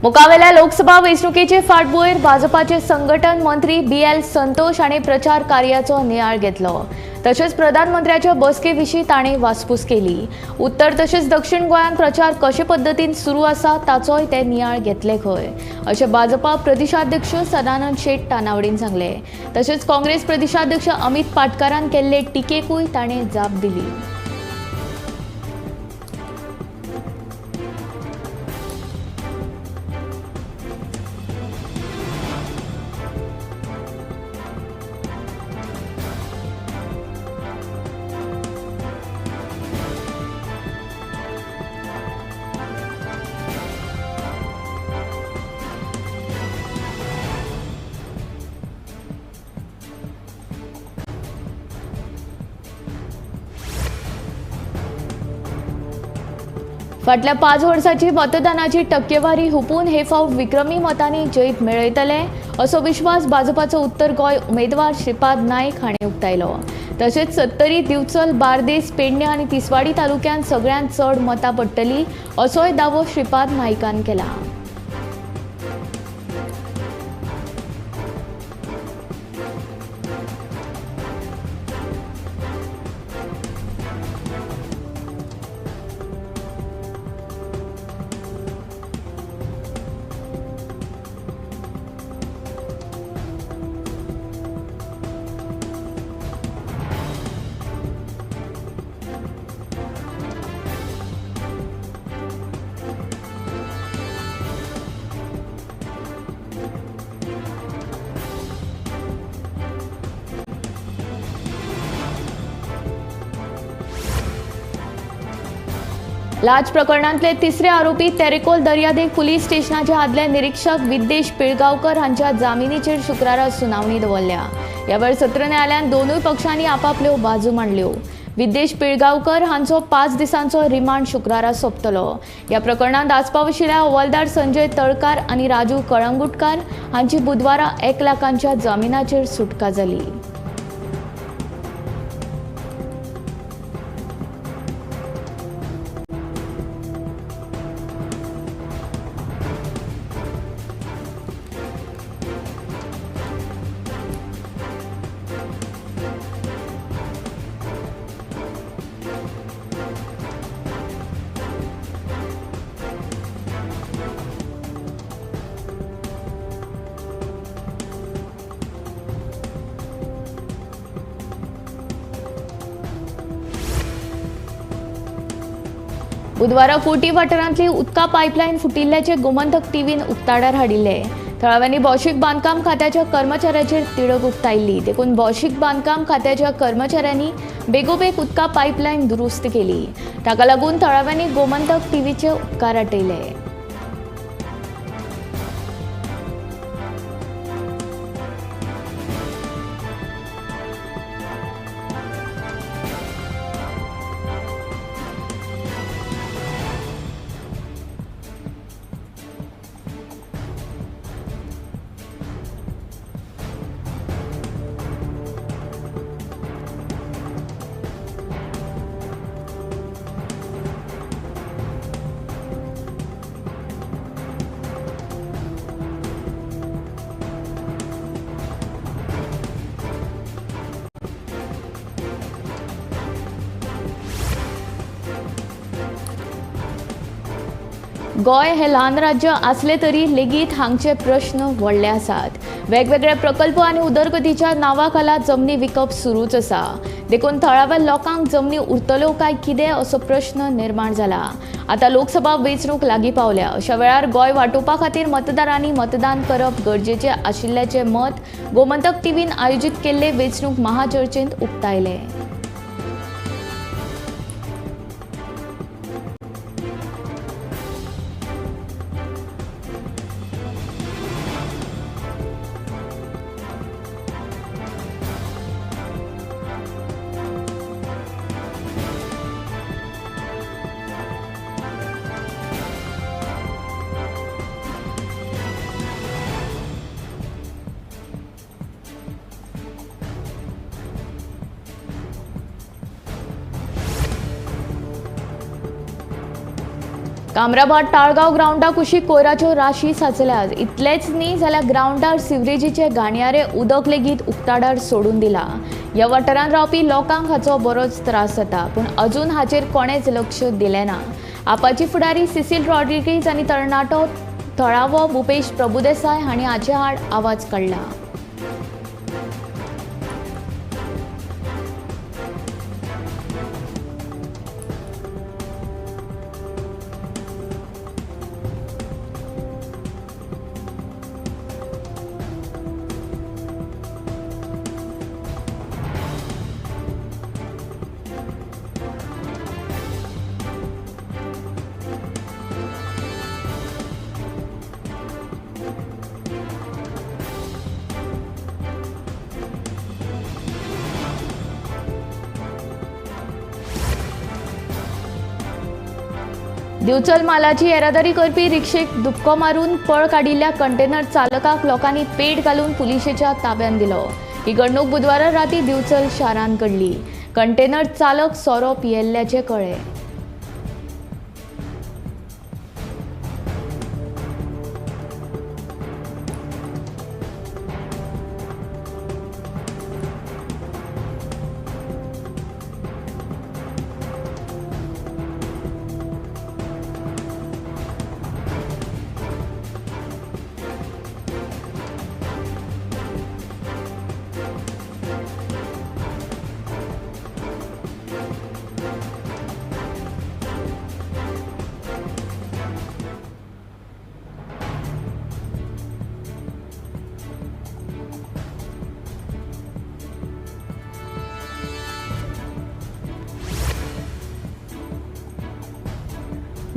मुकावेल्या लोकसभा वेंचणुकेचे फाटभुंयेर भाजपाचे संघटन मंत्री BL संतोष हांणी प्रचार कार्याचो नियाळ घेतलो। तशेंच प्रधानमंत्र्याच्या बसकेविशीं ताणें वासपूस केली। उत्तर तशेंच दक्षिण गोंयांत प्रचार कशे पद्दतीन सुरू आसा ताचोय ते नियाळ घेतले खंय अशें भाजपा प्रदेशाध्यक्ष सदानंद शेट तानावडेन सांगले। तशेंच काँग्रेस प्रदेशाध्यक्ष अमित पाटकारान केल्ले टिकेकूय ताणें जाप दिली। फाटल्या 5 वर्सांची मतदानाची टक्केवारी हुपून हे फावट विक्रमी मतांनी जैत मेळयतले असो विश्वास भाजपाचो उत्तर गोंय उमेदवार श्रीपाद नाईक हाणें उक्तायलो। तशेंच सत्तरी, दिवचल, बार्देस, पेडणे आनी तिसवाडी तालुक्यांत सगळ्यांत चड मतां पडटलीं असोय दावो श्रीपाद नाईकान केला। लाच प्रकरणांतले तिसरे आरोपी तेरेखोल दर्यादेग पुलीस स्टेशनाचे आदले निरीक्षक विद्येश पिळगांवकर हांच्या जामिनीचेर शुक्रारा सुनावणी दवरल्या। ह्या वेळार सत्र न्यायालयान दोनूय पक्षांनी आपापल्यो बाजू मांडल्यो। विद्येश पिळगांवकर हांचो 5 दिसांचो रिमांड शुक्रारा सोंपतलो। ह्या प्रकरणांत आस्पाव आशिल्ल्या हवालदार संजय तळकार आनी राजू कळंगुटकार हांची बुधवारा 1 लाखांच्या जामिनाचेर सुटका जाली। बुधवारा फोर्टी वाठारांतली उदका पायपलायन फुटिल्ल्याचे गोमंतक टीव्हीन उक्ताडार हाडिल्ले। थळाव्यांनी भौशीक बांदकाम खात्याच्या कर्मचाऱ्याचेर तिडक उक्तायल्ली। देखून भौशीक बांदकाम खात्याच्या कर्मचाऱ्यांनी बेगोबेग उदका पायपलायन दुरुस्त केली। ताका लागून थळाव्यांनी गोमंतक टीव्हीचे उपकार आटयले। गोय हे ल्हान राज्य आसले तरी लेगीत हांगचे प्रश्न व्हडले आसात। वेगवेगळे प्रकल्प आनी उदरगतीच्या नांवा खाला जमनी विकप सुरूच आसा। देखून थळाव्या लोकांक जमनी उरतल्यो काय कितें असो प्रश्न निर्माण जाला। आता लोकसभा वेंचणूक लागीं पावल्या अशा वेळार गोय वांटोवपा खातीर मतदारांनी मतदान करप गरजेचें आशिल्ल्याचें मत गोमंतक टीव्हीन आयोजीत केल्ले वेंचणूक महाचर्चेंत उक्तायलें। कामराबाद ताळगाव ग्राउंडाक कुशीक कोयराच्यो राशी साचल्यात. इतलेच न्ही जाल्यार ग्राउंडार सिवरेजीचे गाणयारे उदक लेगीत उक्ताडार सोडून दिला. ह्या वाठारांत रावपी लोकांक हाचो बरोच त्रास जाता, पूण अजून हाचेर कोणेच लक्ष दिलें ना. आपाची फुडारी सिसील रॉड्रिगीज आनी तरणाटो थळावो भुपेश प्रभुदेसाय हांणी हाचे आड आवाज काडला. दिवचल मालाची येरादारी करपी रिक्षेक दुबको मारून पळ काडिल्ल्या कंटेनर चालकाक लोकांनी पेट घालून पुलिशेच्या ताब्यात दिलो. ही घडणूक बुधवारा राती दिवचल शारांत घडली. कंटेनर चालक सोरो पियेल्ल्याचे कळ्ळे.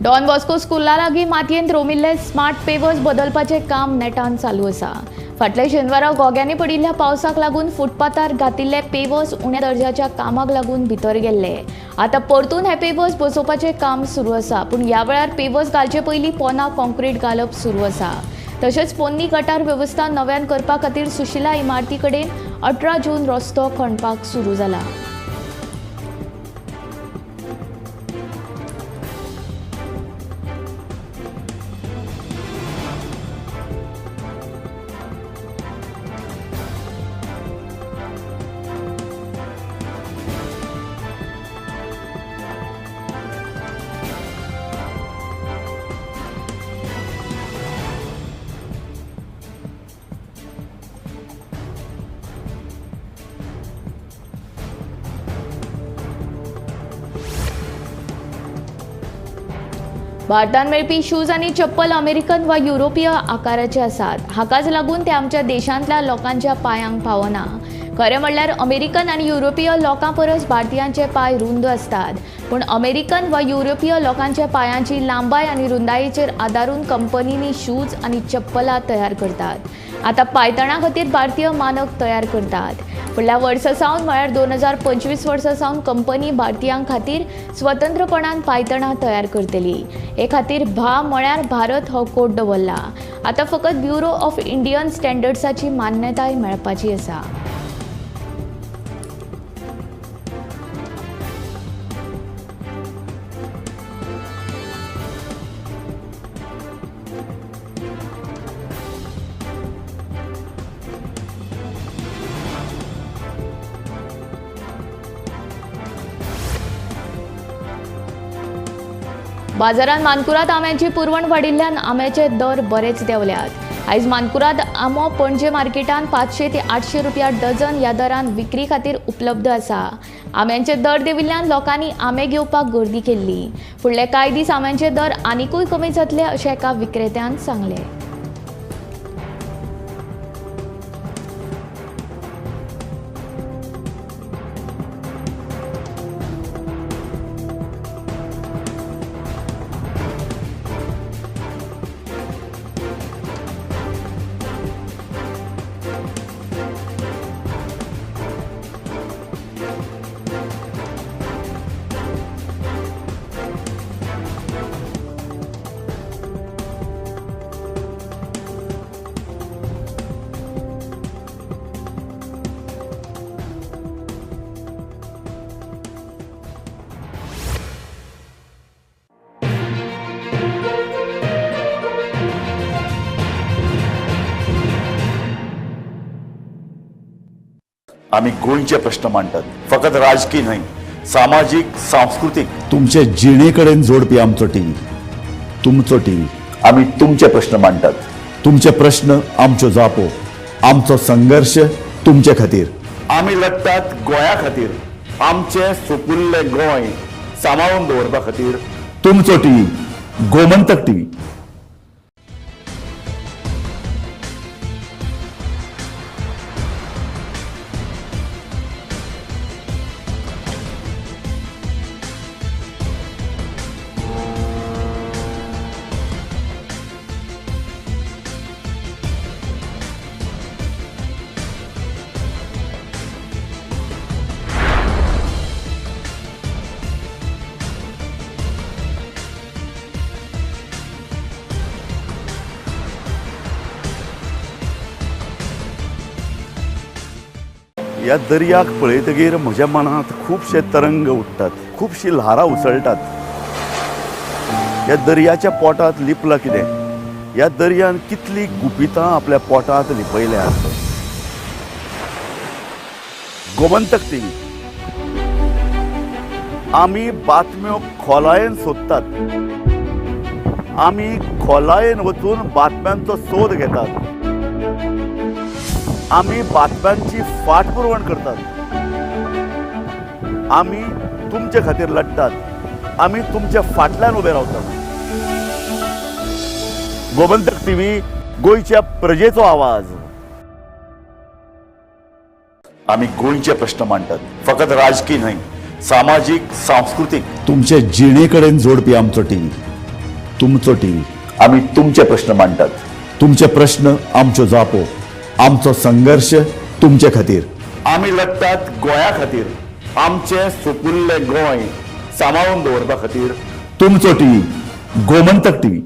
डॉन बॉस्को स्कुला लागीं मातयेंत रोमिल्ले स्मार्ट पेवर्स बदलपाचें काम नेटान चालू आसा. फाटल्या शेनवारा गोग्यांनी पडिल्ल्या पावसाक लागून फुटपाथार घातिल्ले पेवर्स उण्या दर्जाच्या कामाक लागून भितर गेल्ले. आतां परतून हे पेवर्स बसोवपाचें काम सुरू आसा, पूण ह्या वेळार पेवर्स घालचे पयलीं पोंदां कॉन्क्रीट घालप सुरू आसा. तशेंच पोन्नी गटार वेवस्था नव्यान करपा खातीर सुशिला इमारती कडेन 18 जून रस्तो खणपाक सुरू जाला. भारतांत मेळपी शूज आनी चप्पल अमेरिकन वा युरोपीय आकाराचे आसात. हाकाच लागून ते आमच्या देशांतल्या लोकांच्या पांयांक पावना. खरें म्हणल्यार अमेरिकन आनी युरोपीय लोकां परस भारतीयांचे पांय रुंद असतात, पूण अमेरिकन वा युरोपीय लोकांच्या पांयांची लांबाय आनी रुंदायेचेर आदारून कंपनींनी शूज आनी चप्पलां तयार करतात. आतां पायतणां खातीर भारतीय मानक तयार करतात. फुडल्या वर्सा सावन म्हळ्यार 2025 वर्सा सावन कंपनी भारतीयां खातीर स्वतंत्रपणान पायतणां तयार करतली. हे खातीर म्हळ्यार भारत हो कोड दवरला. आतां फकत ब्युरो ऑफ इंडियन स्टँडर्ड्साची मान्यताय मेळपाची आसा. बाजारात मानकुराद आंब्याची पुरवण वाडिल्ल्यान आंब्याचे दर बरेच देंवल्यात. आयज मानकुराद आंबो पणजे मार्केटांत 500 ते 800 रुपया डझन ह्या दरान विक्री खातीर उपलब्ध आसा. आंब्याचे दर देंविल्ल्यान लोकांनी आंबे घेवपाक गर्दी केल्ली. फुडले कांय दीस आंब्याचे दर आनीकूय कमी जातले अशें एका विक्रेत्यान सांगलें. आम्ही गोंयचे प्रश्न मांडटात, फकत राजकीय न्हय, सामाजीक सांस्कृतिक. तुमचे जिणेकडेन जोडपी आमचो टीव्ही, तुमचो टीव्ही. आम्ही तुमचे प्रश्न मांडटात. तुमचे प्रश्न आमच्यो जापो, आमचो संघर्ष तुमचे खातीर. आम्ही लढटात गोंया खातीर, आमचे सोपुल्ले गोंय सांबाळून दवरपा खातीर. तुमचो टीव्ही, गोमंतक टीव्ही. ह्या दर्याक पळयतकीर म्हज्या मनांत खुबशे तरंग उठतात, खुबशीं ल्हारां उसळटात. ह्या दर्याच्या पोटांत लिपलां कितें? ह्या दर्यान कितलीं गुपितां आपल्या पोटांत लिपयल्यात. गोमंतक टीव्ही. आमी बातम्यो खोलायेन सोदतात, आमी खोलायेन वचून बातम्यांचो सोद घेतात, आमी बातम्यांची फाटपुरवण करतात, आमी तुमचे खातीर लढटात, आमी तुमच्या फाटल्यान उबे रावतात. गोमंतक टीव्ही, गोंयच्या प्रजेचो आवाज. आम्ही गोंयचे प्रश्न मांडटात, फकत राजकीय न्हय, सामाजीक सांस्कृतिक. तुमचे जिणेकडेन जोडपी आमचो टीव्ही, तुमचो टीव्ही. आम्ही तुमचे प्रश्न मांडटात. तुमचे प्रश्न आमच्यो जापो, आमचो संघर्ष तुमचे खातीर. आम्ही लढटात गोंया खातीर, आमचे सोपुल्ले गोंय सांबाळून दवरपा खातीर. तुमचो टीव्ही, गोमंतक टीव्ही.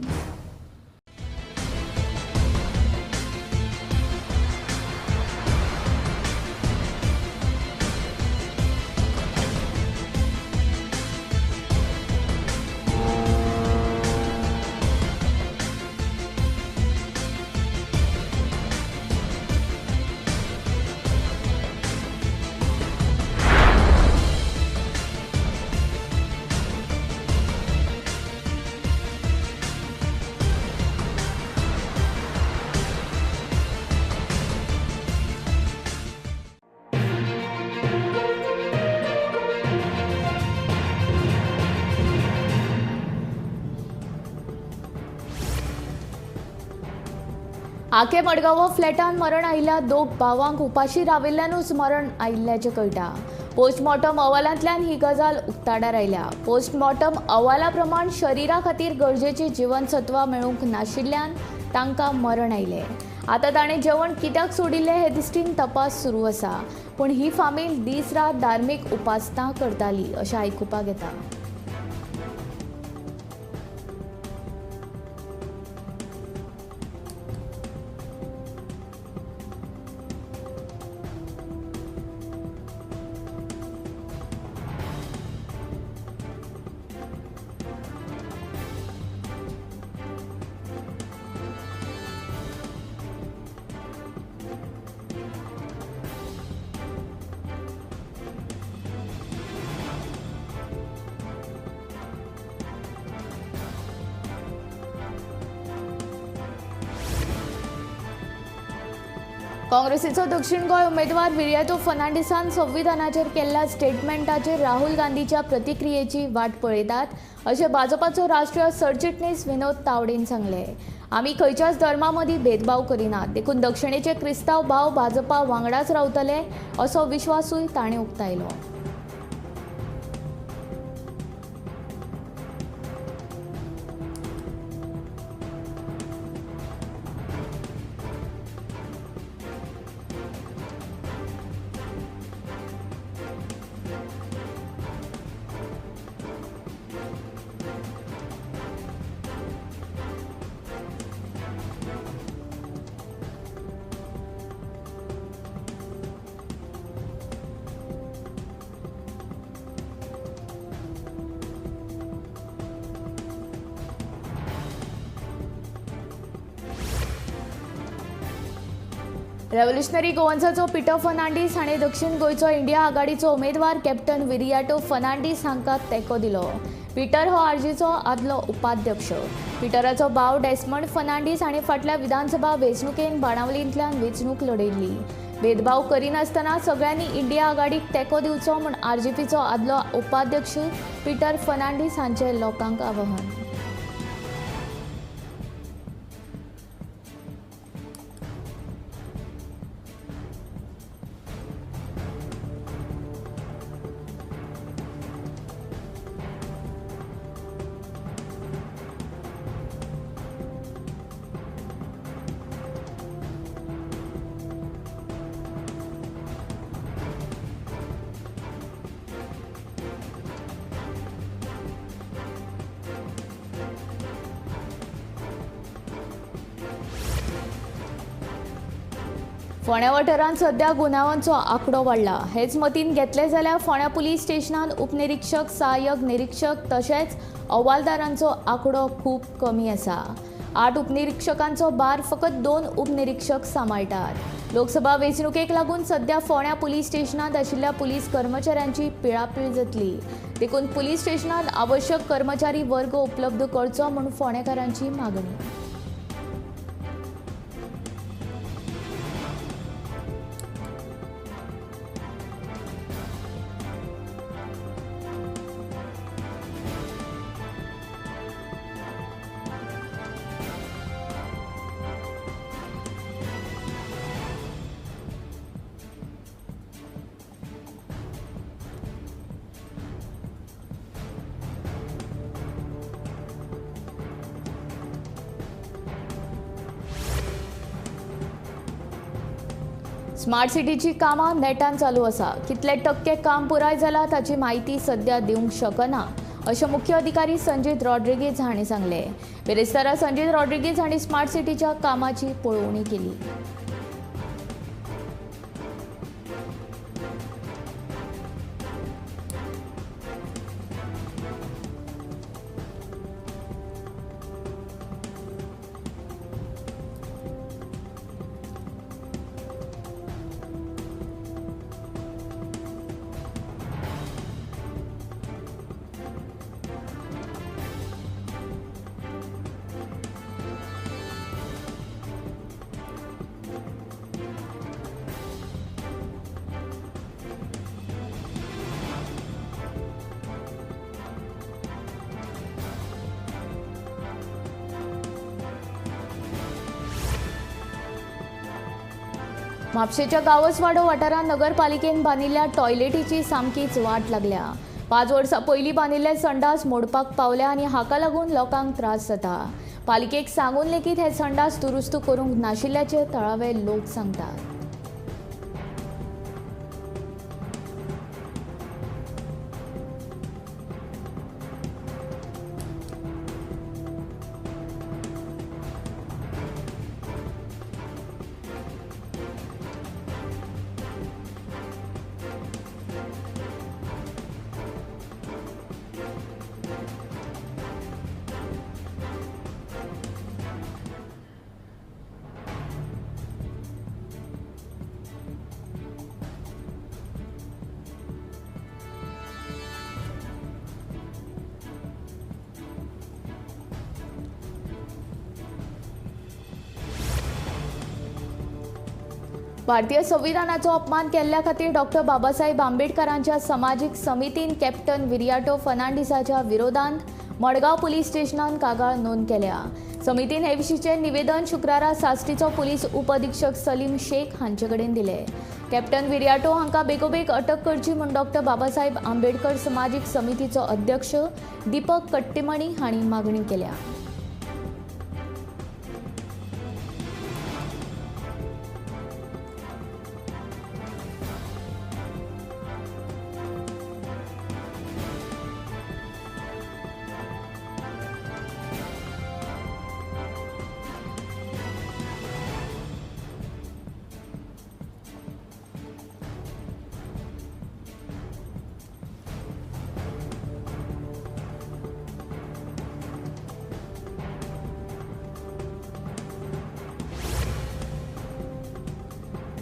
आखे मडगांव फ्लॅटान मरण आयिल्ल्या दोग भावांक उपाशी राविल्ल्यानूच मरण आयिल्ल्याचें कळटा. पोस्टमॉर्टम अहवालांतल्यान ही गजाल उक्ताडार आयल्या. पोस्टमॉर्टम अहवाला प्रमाण शरिरा खातीर गरजेची जीवनसत्वां मेळूंक नाशिल्ल्यान तांकां मरण आयलें. आतां ताणें जेवण कित्याक सोडिल्लें हे दिश्टीन तपास सुरू आसा. पूण ही फामील दीस रात धार्मीक उपासना करताली अशें आयकुपाक येता. काँग्रेसीचो दक्षिण गोंय उमेदवार विर्यातो फर्नांडिसान संविधानाचेर केल्ल्या स्टेटमेंटाचेर राहुल गांधीच्या प्रतिक्रियेची वाट पळयतात अशें भाजपाचो राष्ट्रीय सरचिटणीस विनोद तावडेन सांगलें. आमी खंयच्याच धर्मा मदीं भेदभाव करिनात, देखून दक्षिणेचे क्रिस्तांव भाव भाजपा वांगडाच रावतले असो विश्वासूय ताणें उक्तायलो. रेव्होल्युशनरी गोवन्साचो पिटर फर्नांडीस हाणें दक्षिण गोंयचो इंडिया आघाडीचो उमेदवार कॅप्टन विरियाटो फर्नांडीस हांकां तेंको दिलो. पिटर हो आरजीचो आदलो उपाध्यक्ष. पिटराचो भाव डेस्मंड फर्नांडीस हाणें फाटल्या विधानसभा वेंचणुकेंत बाणावलींतल्यान वेंचणूक लडयल्ली. भेदभाव करिनासतना सगळ्यांनी इंडिया आघाडीक तेंको दिवचो म्हूण आरजीपीचो आदलो उपाध्यक्ष पिटर फर्नांडीस हांचें लोकांक आवाहन. फोंड्या वाठारांत सध्या गुन्यांवांचो आंकडो वाडला. हेच मतीन घेतले जाल्यार फोंड्या पुलीस स्टेशनांत उपनिरीक्षक, सहाय्यक निरीक्षक तशेंच अहवालदारांचो आंकडो खूब कमी आसा. 8 उपनिरीक्षकांचो भार फकत 2 उपनिरीक्षक सांबाळटात. लोकसभा वेंचणुकेक लागून सध्या फोंड्या पुलीस स्टेशनांत आशिल्ल्या पुलीस कर्मचाऱ्यांची पिळापीळ जातली. देखून पुलीस स्टेशनांत आवश्यक कर्मचारी वर्ग उपलब्ध करचो म्हूण फोंडेकारांची मागणी. स्मार्ट सिटीची कामां नेटान चालू आसा. कितले टक्के काम पुराय जाला ताची म्हायती सध्या दिवंक शकना अशें मुख्य अधिकारी संजीत रॉड्रिगीज हांणी सांगले. बेरेस्तारा संजीत रॉड्रिगीज हांणी स्मार्ट सिटीच्या कामाची पळोवणी केली. म्हापशेच्या गावसवाडो वाठारांत नगरपालिकेन बांदिल्ल्या टॉयलेटीची सामकीच वाट लागल्या. 5 वर्सां पयलीं बांदिल्ले संडास मोडपाक पावल्या आनी हाका लागून लोकांक त्रास जाता. पालिकेक सांगून लेगीत हे संडास दुरुस्त करूंक नाशिल्ल्याचे थळावे लोक सांगतात. भारतीय संविधानाचो अपमान केल्ल्या खातीर डॉक्टर बाबासाहेब आंबेडकरांच्या समाजीक समितीन कॅप्टन विरियाटो फर्नांडीसाच्या विरोधांत मडगांव पुलीस स्टेशनांत कागाळ नोंद केल्या. समितीन हे विशींचे निवेदन शुक्रारा साश्टीचो पुलीस उपअधीक्षक सलीम शेख हांचे कडेन दिले. कॅप्टन विरियाटो हांकां बेगोबेग अटक करची म्हूण डॉक्टर बाबासाहेब आंबेडकर समाजीक समितीचो अध्यक्ष दीपक कट्टीमणी हांणी मागणी केल्या.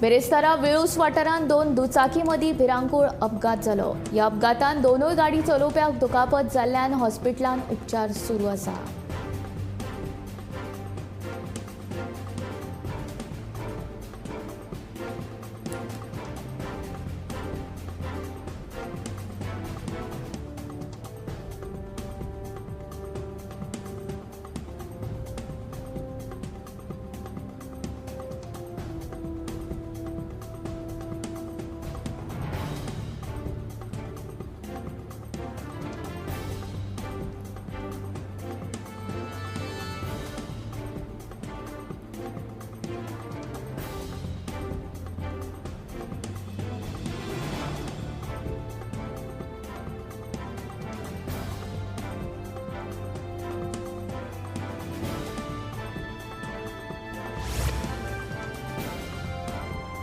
बेरेस्तारा वेळूस वाठारांत दोन दुचाकी मदीं भिरांकूळ अपघात जालो. ह्या अपघातांत दोनूय गाडी चलोवप्याक दुखापत जाल्ल्यान हॉस्पिटलांत उपचार सुरू आसा.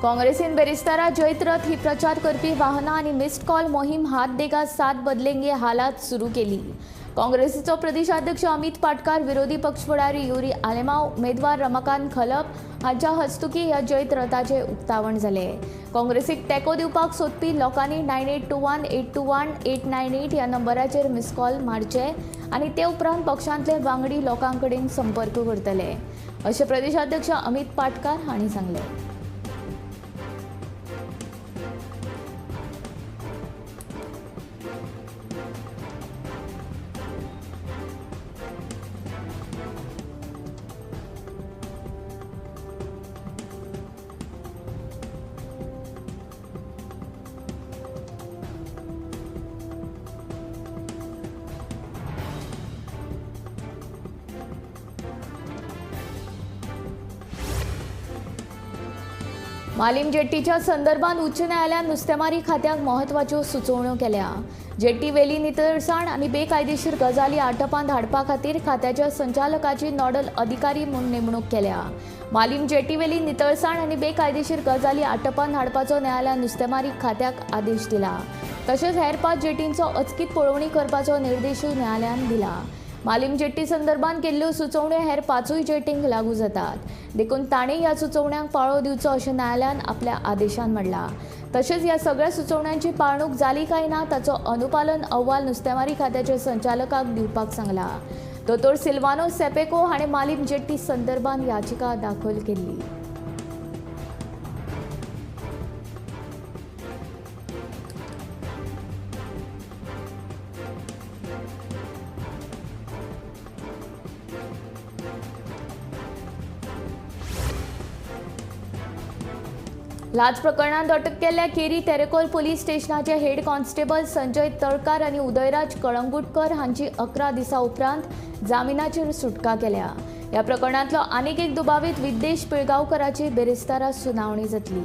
काँग्रेसीन बेरेस्तारा जैत रथ ही प्रचार करपी वाहनां आनी मिस्ड कॉल मोहीम हात देगा साथ बदलेंगे हालात सुरू केली. काँग्रेसीचो प्रदेशाध्यक्ष अमित पाटकार, विरोधी पक्षफुडारी युरी आलेमाव, उमेदवार रमाकांत खलप हांच्या हस्तुकी ह्या जैत रथाचे उक्तावण जाले. काँग्रेसीक तेंको दिवपाक सोदपी लोकांनी 9821821898 ह्या नंबराचेर मिस कॉल मारचे आनी ते उपरांत पक्षांतले वांगडी लोकां कडेन संपर्क करतले, अशें प्रदेशाध्यक्ष अमित पाटकार हांणी सांगले. मालीम जेट्टीच्या संदर्भात उच्च न्यायालयान नुस्तेमारी खात्याक महत्वाच्यो सुचोवण्यो केल्या. जेट्टी वेली नितळसाण आनी बेकायदेशीर गजाली आटोपांत हाडपा खातीर खात्याच्या संचालकाची नॉडल अधिकारी म्हूण नेमणूक केल्या. मालीम जेट्टी वेली नितळसाण आनी बेकायदेशीर गजाली आटोपांत हाडपाचो न्यायालयान नुस्तेमारी खात्याक आदेश दिला. तशेंच हेर 5 जेटींचो अचकीत पळोवणी करपाचो निर्देशूय न्यायालयान दिला. मालीम जेट्टी संदर्भात केल्ल्यो सुचोवण्यो हेर 5 जेटींक लागू जातात. देखून ताणें ह्या सुचोवण्यांक पाळो दिवचो अशें न्यायालयान आपल्या आदेशान म्हणलां. तशेंच ह्या सगळ्या सुचोवण्यांची पाळणूक जाली काय ना ताचो अनुपालन अहवाल नुस्तेमारी खात्याच्या संचालकाक दिवपाक सांगला. दोतोर सिल्वानो सेपेको हाणें मालीम जेट्टी संदर्भात याचिका दाखल केल्ली. लाच प्रकरणात अटक केल्ल्या केरी तेरेकोल पोलीस स्टेशनाचे हेड कॉन्स्टेबल संजय तळकार आनी उदयराज कळंगुटकर हांची 11 दिसां उपरांत जामिनाचेर सुटका केल्या. ह्या प्रकरणांतलो आनीक एक दुबावीत विद्देश पिळगांवकाराची बेरेस्तारा सुनावणी जातली.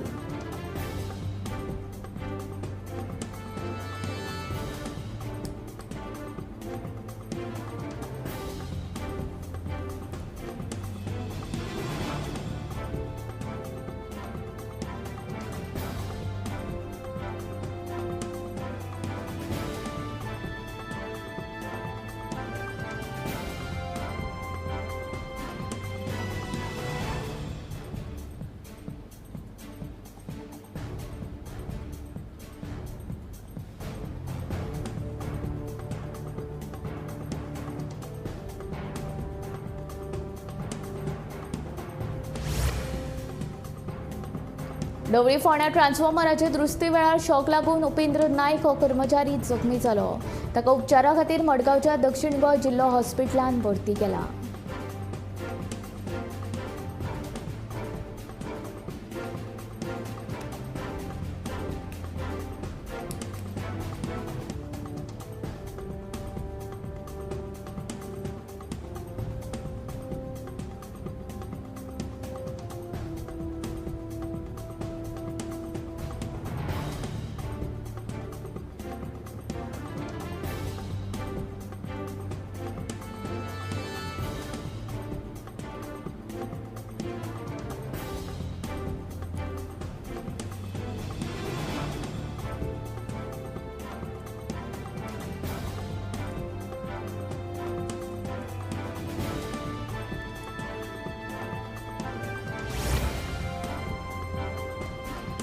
डवरी फोंड्या ट्रान्सफॉर्मराचे दुरुस्ती वेळार शॉक लागून उपेंद्र नायक हो कर्मचारी जखमी जालो. ताका उपचारा खातीर मडगांवच्या दक्षिण गोंय जिल्लो हॉस्पिटलांत भरती केला.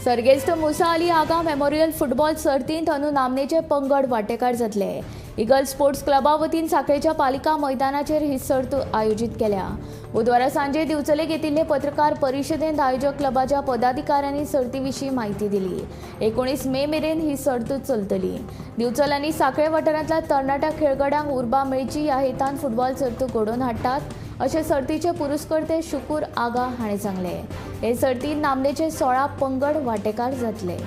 सर्गेस्त मुसा अली आगा मेमोरियल फुटबॉल सर्तींत अंदू नामनेचे पंगड वांटेकार जातले. इगल स्पोर्ट्स क्लबा वतीन सांखळेच्या पालिका मैदानाचेर ही सर्त आयोजीत केल्या. बुधवारा सांजे दिवचले घेतिल्ले पत्रकार परिशदेंत आयोजक क्लबाच्या पदाधिकाऱ्यांनी सर्ती विशीं म्हायती दिली. 19 मे मेरेन ही सर्त चलतली. दिवचल आनी सांखळे वाठारांतल्या तरणाट्या खेळगड्यांक उर्बा मेळची ह्या हेतान फुटबॉल सर्त घडोवन हाडटात अशें सर्तीचे पुरस्कर्ते शुकूर आगा हाणें सांगले. हे सर्तींत नामनेचे 16 पंगड वांटेकार जातले.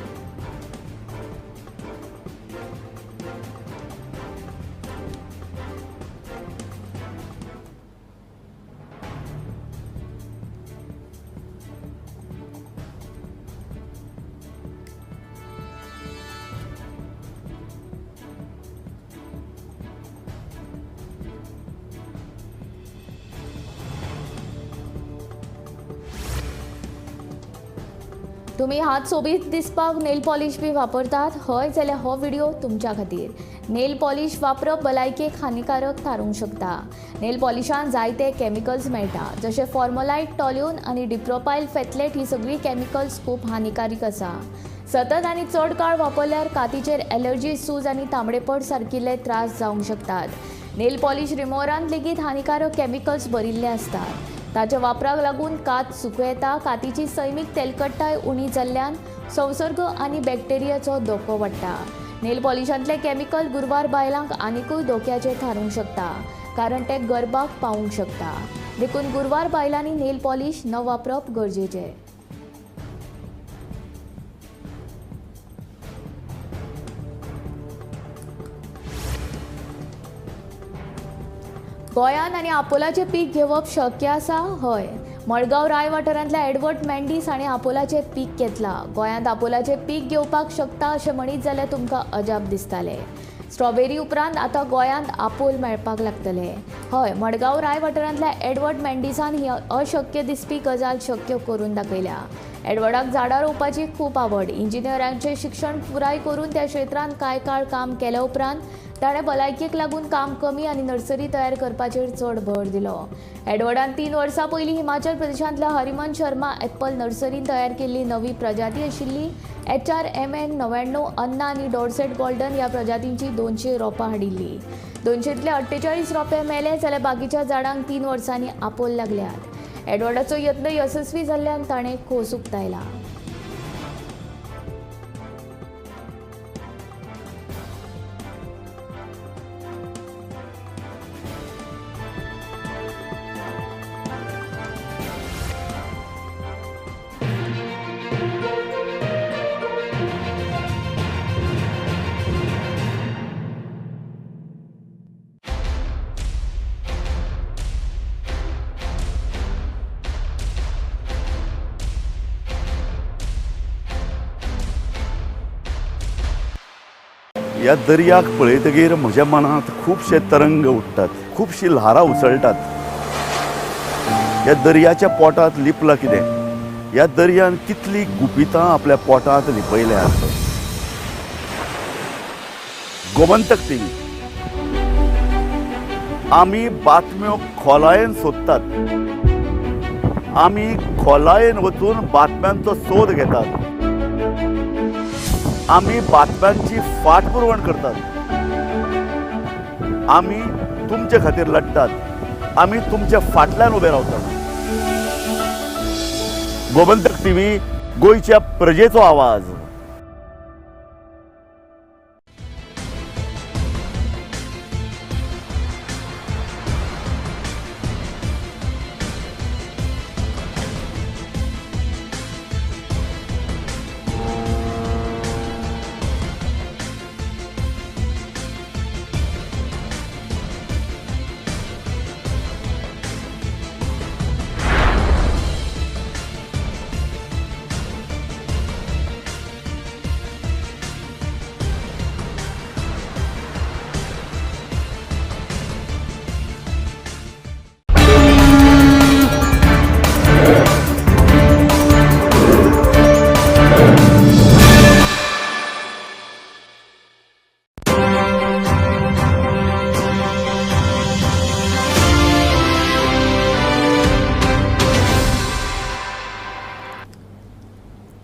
तुम्ही हात सोबीत दिसपाक नेल पॉलिश बी वापरतात हय जाल्यार हो व्हिडिओ तुमच्या खातीर. नेल पॉलिश वापरप भलायकेक हानिकारक थारूंक शकता. नेल पॉलिशान जायते कॅमिकल्स मेळटा जशे फॉर्मलायट, टॉल्यून आनी डिप्रोपायल फेथलेट ही सगळीं कॅमिकल्स खूब हानिकारक आसा. सतत आनी चड काळ वापरल्यार कातीचेर एलर्जी, सूज आनी तांबडेपड सारकिल्ले त्रास जावंक शकतात. नेल पॉलिश रिमोवरांत लेगीत हानिकारक कॅमिकल्स भरिल्ले असतात. ताच्या वापराक लागून कात सुकूं येता. कातीची सैमीक तेलकट्टाय उणी जाल्ल्यान संसर्ग आनी बॅक्टेरियाचो धोको वाडटा. नेल पॉलिशांतले कॅमिकल गुरवार बायलांक आनिकूय धोक्याचेर थारूंक शकता कारण ते गर्भाक पावूंक शकता. देखून गुरवार बायलांनी नेल पॉलिश न वापरप गरजेचें. गोंयांत आनी आपोलाचें पीक घेवप शक्य आसा? हय. मडगांव राय वाठारांतल्या एडवर्ड मेंडीस हाणें आपोलाचें पीक घेतलां. गोंयांत आपोलाचें पीक घेवपाक शकता अशें म्हणीत जाल्यार तुमकां अजाप दिसतालें. स्ट्रॉबेरी उपरांत आतां गोंयांत आपोल मेळपाक लागतले. हय, मडगांव राय वाठारांतल्या एडवर्ड मेंडिसान ही अशक्य दिसपी गजाल शक्य करून दाखयल्या. एडवर्डाक झाडां रोवपाची खूब आवड. इंजिनियरांचें शिक्षण पुराय करून त्या क्षेत्रांत कांय काळ काम केल्या उपरांत ताणें भलायकेक लागून काम कमी आनी नर्सरी तयार करपाचेर चड भर दिलो. एडवर्डान 3 वर्सां पयलीं हिमाचल प्रदेशांतल्या हरिमन शर्मा एप्पल नर्सरीन तयार केल्ली नवी प्रजाती आशिल्ली HRMN 99 अन्ना आनी डॉर्सेट गोल्डन ह्या प्रजातींची 200 रोपां हाडिल्ली. 200तले 48 रोंपे मेले जाल्यार बाकीच्या झाडांक 3 वर्सांनी आपोल लागल्यात. एडवर्डाचो यत्न यशस्वी जाल्ल्यान ताणें खोस उक्तायला. ह्या दर्याक पळयतकीर म्हज्या मनांत खुबशे तरंग उठटात, खुबशीं ल्हारां उसळटात. ह्या दर्याच्या पोटांत लिपलां कितें? ह्या दर्यान कितलीं गुपितां आपल्या पोटांत लिपयल्यात. गोमंतक टीव्ही. आमी बातम्यो खोलायेन सोदतात. आमी खोलायेन वचून बातम्यांचो सोद घेतात. आमी बातम्यांची फाटपुरवण करतात. आमी तुमचे खातीर लढटात. आमी तुमच्या फाटल्यान उबे रावतात. गोमंतक टीव्ही, गोंयच्या प्रजेचो आवाज.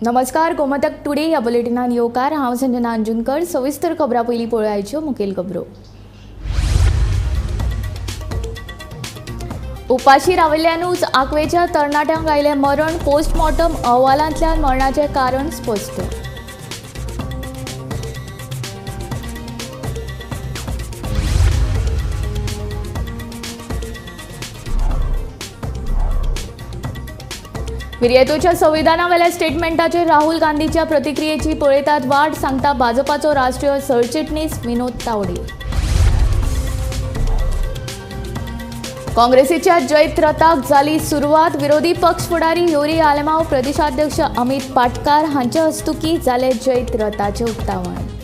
नमस्कार, गोमतक टुडे ह्या बुलेटिनान येवकार. हांव संजना अंजुनकर. सविस्तर खबरां पयलीं पळोवया आयच्यो मुखेल खबरो. उपाशी राविल्ल्यानूच आंकवेच्या तरणाट्यांक आयलें मरण. पोस्टमॉर्टम अहवालांतल्यान मरणाचें कारण स्पश्ट. विर्येतूच्या संविधानावेल्या स्टेटमेंटाचेर राहुल गांधीच्या प्रतिक्रियेची पळयतात वाट, सांगता भाजपाचो राष्ट्रीय सरचिटणीस विनोद तावडे. काँग्रेसीच्या जैत रथाक जाली सुरवात. विरोधी पक्ष फुडारी युरी आलेमांव, प्रदेशाध्यक्ष अमित पाटकार हांचे हस्तुकीं जालें जैत रथाचें उक्तावण.